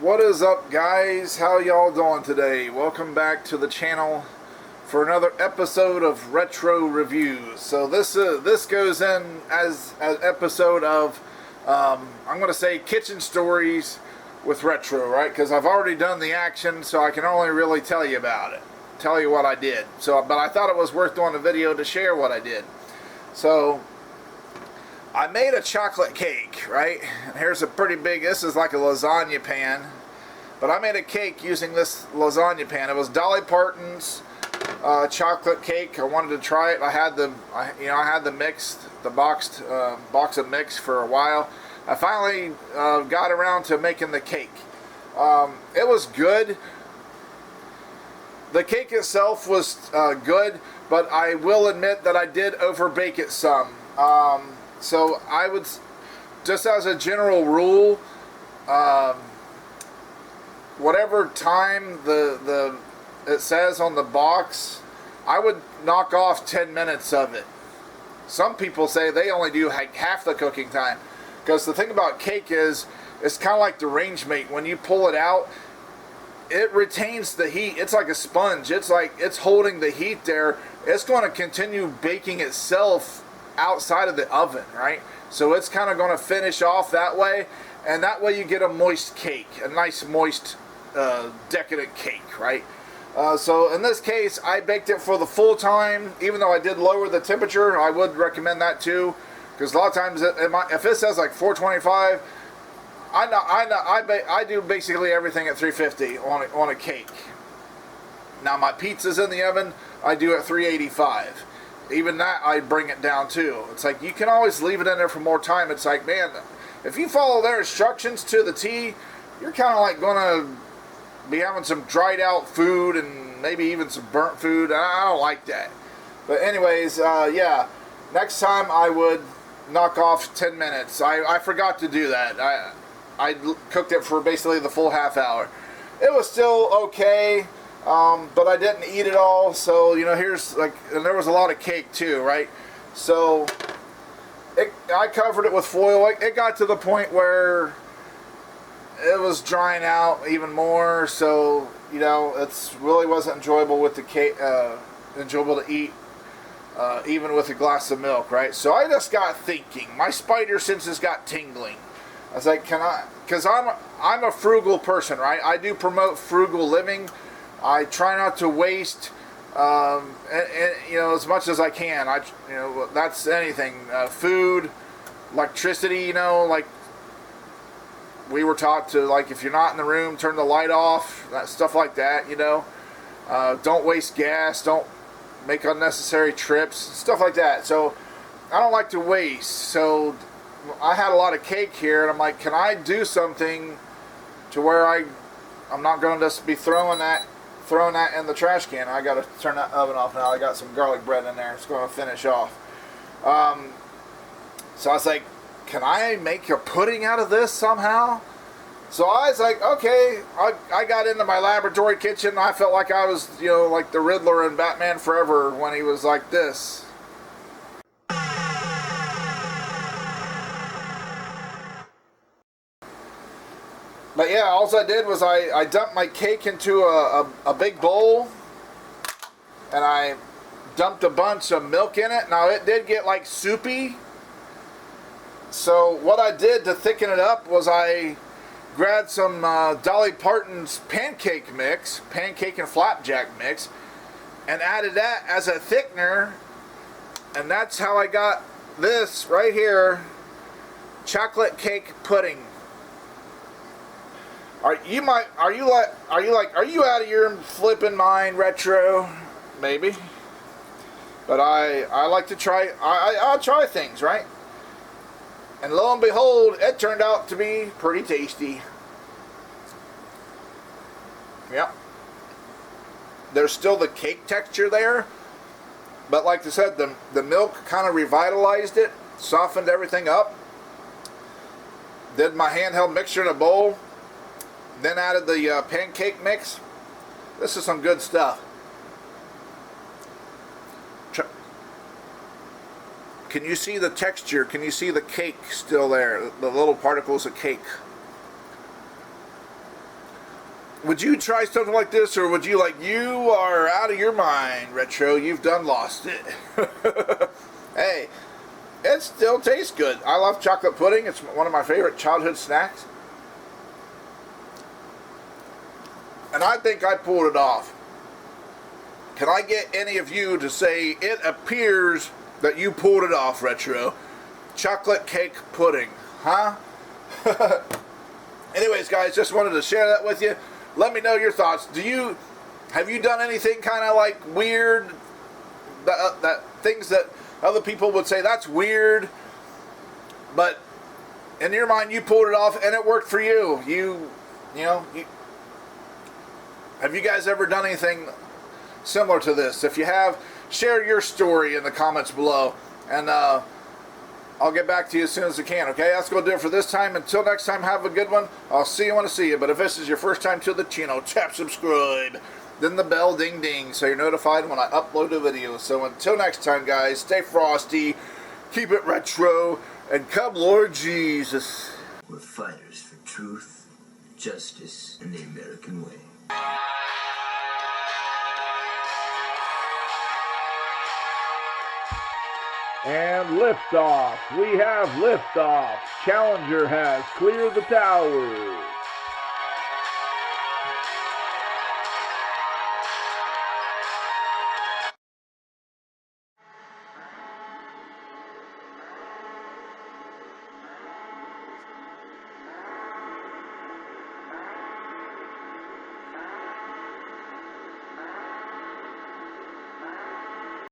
What is up, guys? How y'all doing today? Welcome back to the channel for another episode of Retro Reviews. So this goes in as an episode of I'm going to say kitchen stories with retro, right? Because I've already done the action, so I can only really tell you about it, tell you what I did. So, but I thought it was worth doing a video to share what I did. So I made a chocolate cake, right? And here's a pretty big, this is like a lasagna pan. But I made a cake using this lasagna pan. It was Dolly Parton's chocolate cake. I wanted to try it. I had the mixed, the box of mix for a while. I finally got around to making the cake. It was good. The cake itself was good, but I will admit that I did overbake it some. So I would, just as a general rule, whatever time it says on the box, I would knock off 10 minutes of it. Some people say they only do like half the cooking time, because the thing about cake is it's kind of like the range mate. When you pull it out, it retains the heat. It's like a sponge. It's like it's holding the heat there. It's going to continue baking itself outside of the oven, right? So it's kind of going to finish off that way, and that way you get a moist cake, a nice moist decadent cake, right? So in this case, I baked it for the full time. Even though I did lower the temperature, I would recommend that too, because a lot of times if it says like 425, I do basically everything at 350 on a cake. Now my pizza's in the oven, I do at 385. Even that, I bring it down too. It's like you can always leave it in there for more time. It's like, man, if you follow their instructions to the T, you're kind of like gonna be having some dried out food and maybe even some burnt food. I don't like that. But anyways, yeah, next time I would knock off 10 minutes. I forgot to do that. I cooked it for basically the full half hour. It was still okay, but I didn't eat it all. So, you know, here's like, and there was a lot of cake too, right? So I covered it with foil. It got to the point where it was drying out even more, so you know it's really wasn't enjoyable with the cake, enjoyable to eat, even with a glass of milk, right? So I just got thinking, my spider senses got tingling. I was like, can I? Because I'm a frugal person, right? I do promote frugal living. I try not to waste, and you know, as much as I can. You know, that's anything, food, electricity. You know, like. We were taught to, like, if you're not in the room, turn the light off, that stuff like that, you know. Don't waste gas, don't make unnecessary trips, stuff like that. So I don't like to waste. So I had a lot of cake here, and I'm like, can I do something to where I'm not going to just be throwing that in the trash can. I got to turn that oven off now. I got some garlic bread in there. It's going to finish off. So I was like, can I make a pudding out of this somehow? So I was like, okay, I got into my laboratory kitchen. I felt like I was, you know, like the Riddler in Batman Forever when he was like this. But yeah, all I did was I dumped my cake into a big bowl, and I dumped a bunch of milk in it. Now it did get like soupy. So what I did to thicken it up was I grabbed some Dolly Parton's pancake and flapjack mix, and added that as a thickener, and that's how I got this right here, chocolate cake pudding. Are you out of your flipping mind, retro? Maybe. But I like to try. I'll try things, right? And lo and behold, it turned out to be pretty tasty. Yep. There's still the cake texture there, but like I said, the milk kind of revitalized it, softened everything up. Did my handheld mixture in a bowl, then added the pancake mix. This is some good stuff. Can you see the texture? Can you see the cake still there? The little particles of cake. Would you try something like this, or would you you are out of your mind, Retro? You've done lost it. Hey, it still tastes good. I love chocolate pudding. It's one of my favorite childhood snacks. And I think I pulled it off. Can I get any of you to say it appears that you pulled it off, Retro? Chocolate cake pudding, huh? Anyways, guys, just wanted to share that with you. Let me know your thoughts. Have you done anything kind of weird, that things that other people would say that's weird, but in your mind you pulled it off and it worked for you? Have you guys ever done anything similar to this? If you have, share your story in the comments below, and I'll get back to you as soon as I can, okay? That's going to do it for this time. Until next time, have a good one. I'll see you when I see you. But if this is your first time to the channel, tap subscribe. Then the bell ding ding so you're notified when I upload a video. So until next time, guys, stay frosty, keep it retro, and come Lord Jesus. We're fighters for truth, justice, and the American way. And liftoff. We have liftoff. Challenger has cleared the towers.